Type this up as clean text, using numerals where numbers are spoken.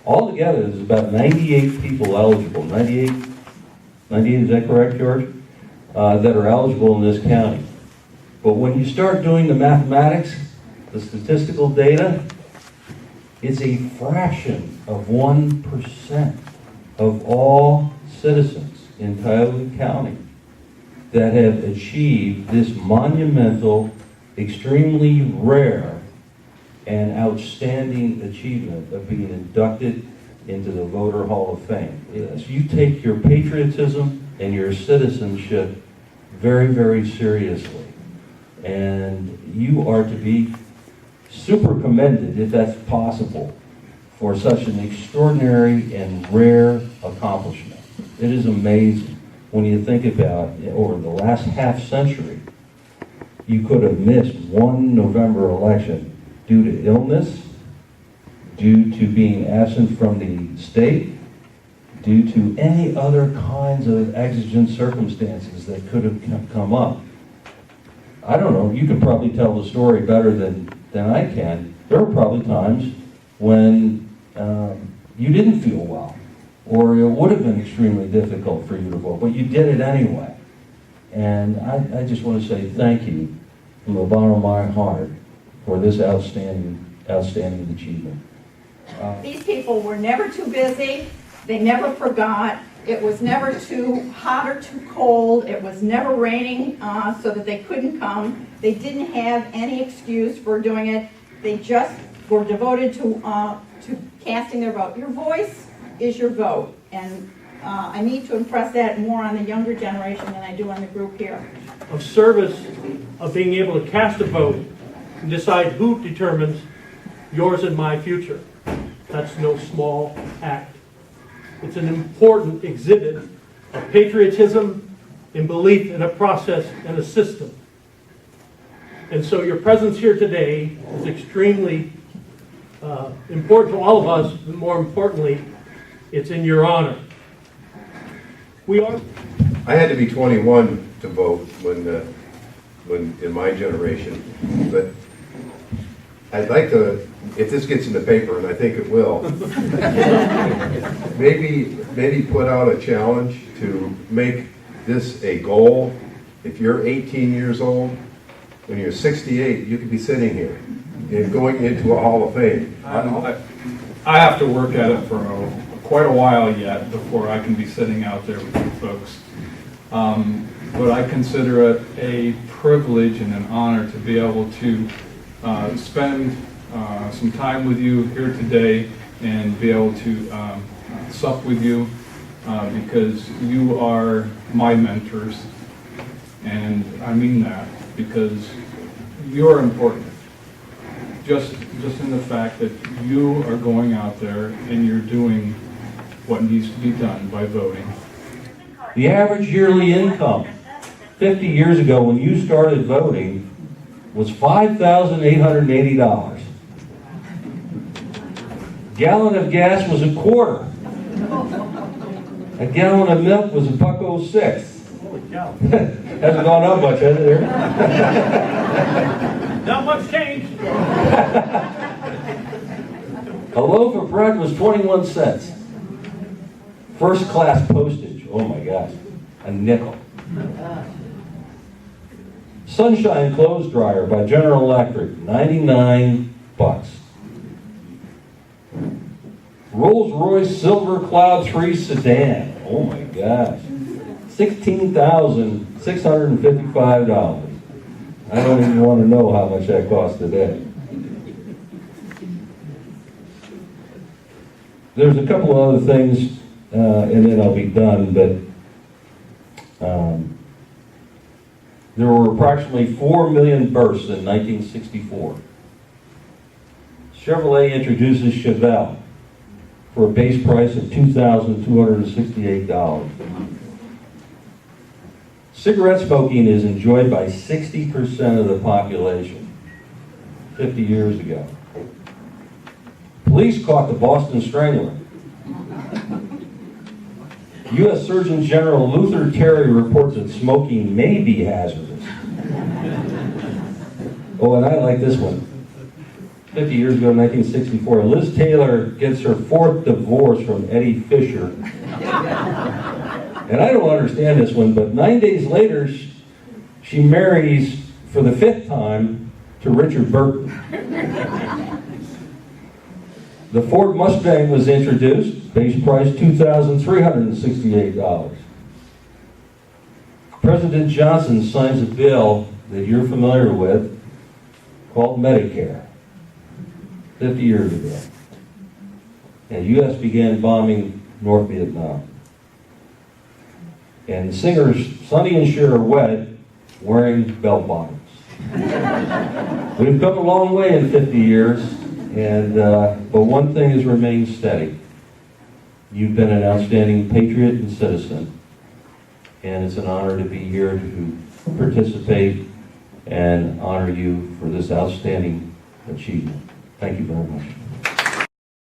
Altogether, there's about 98 people eligible. 98, is that correct, George? That are eligible in this county. But when you start doing the mathematics, the statistical data, it's a fraction of 1% of all citizens in Tioga County that have achieved this monumental, extremely rare, and outstanding achievement of being inducted into the Voter Hall of Fame. Yes, you take your patriotism and your citizenship very, very seriously. And you are to be super commended, if that's possible, for such an extraordinary and rare accomplishment. It is amazing when you think about it, over the last half century, you could have missed one November election due to illness, due to being absent from the state, due to any other kinds of exigent circumstances that could have come up. I don't know, you could probably tell the story better than I can. There were probably times when you didn't feel well, or it would have been extremely difficult for you to vote, but you did it anyway. And I just want to say thank you from the bottom of my heart for this outstanding achievement. These people were never too busy. They never forgot. It was never too hot or too cold. It was never raining so that they couldn't come. They didn't have any excuse for doing it. They just were devoted to casting their vote. Your voice is your vote. And I need to impress that more on the younger generation than I do on the group here. Of service, of being able to cast a vote and decide who determines yours and my future. That's no small act. It's an important exhibit of patriotism and belief in a process and a system. And so your presence here today is extremely important to all of us, but more importantly, it's in your honor. I had to be 21 to vote when in my generation, but I'd like to, if this gets in the paper, and I think it will, maybe put out a challenge to make this a goal. If you're 18 years old, when you're 68, you could be sitting here and going into a Hall of Fame. I have to work at it for quite a while yet before I can be sitting out there with you folks. But I consider it a privilege and an honor to be able to spend some time with you here today and be able to sup with you because you are my mentors, and I mean that because you're important. Just in the fact that you are going out there and you're doing what needs to be done by voting. The average yearly income 50 years ago when you started voting was $5,880. A gallon of gas was $0.25. A gallon of milk was $1.06. Holy cow. Hasn't gone up much, has it there? Not much change. A loaf of bread was 21 cents. First class postage, oh my gosh, a nickel. Sunshine clothes dryer by General Electric, 99 bucks. Rolls-Royce Silver Cloud 3 sedan, oh my gosh, $16,655. I don't even want to know how much that costs today. There's a couple of other things, and then I'll be done, but there were approximately 4 million births in 1964. Chevrolet introduces Chevelle for a base price of $2,268. Cigarette smoking is enjoyed by 60% of the population 50 years ago. Police caught the Boston Strangler. U.S. Surgeon General Luther Terry reports that smoking may be hazardous. Oh, and I like this one. 50 years ago, 1964, Liz Taylor gets her 4th divorce from Eddie Fisher. And I don't understand this one, but 9 days later, she marries for the 5th time to Richard Burton. The Ford Mustang was introduced, base price $2,368. President Johnson signs a bill that you're familiar with called Medicare, 50 years ago. And the U.S. began bombing North Vietnam. And the singers Sonny and Cher are wed wearing bell bottoms. We've come a long way in 50 years, and but one thing has remained steady. You've been an outstanding patriot and citizen, and it's an honor to be here to participate and honor you for this outstanding achievement. Thank you very much.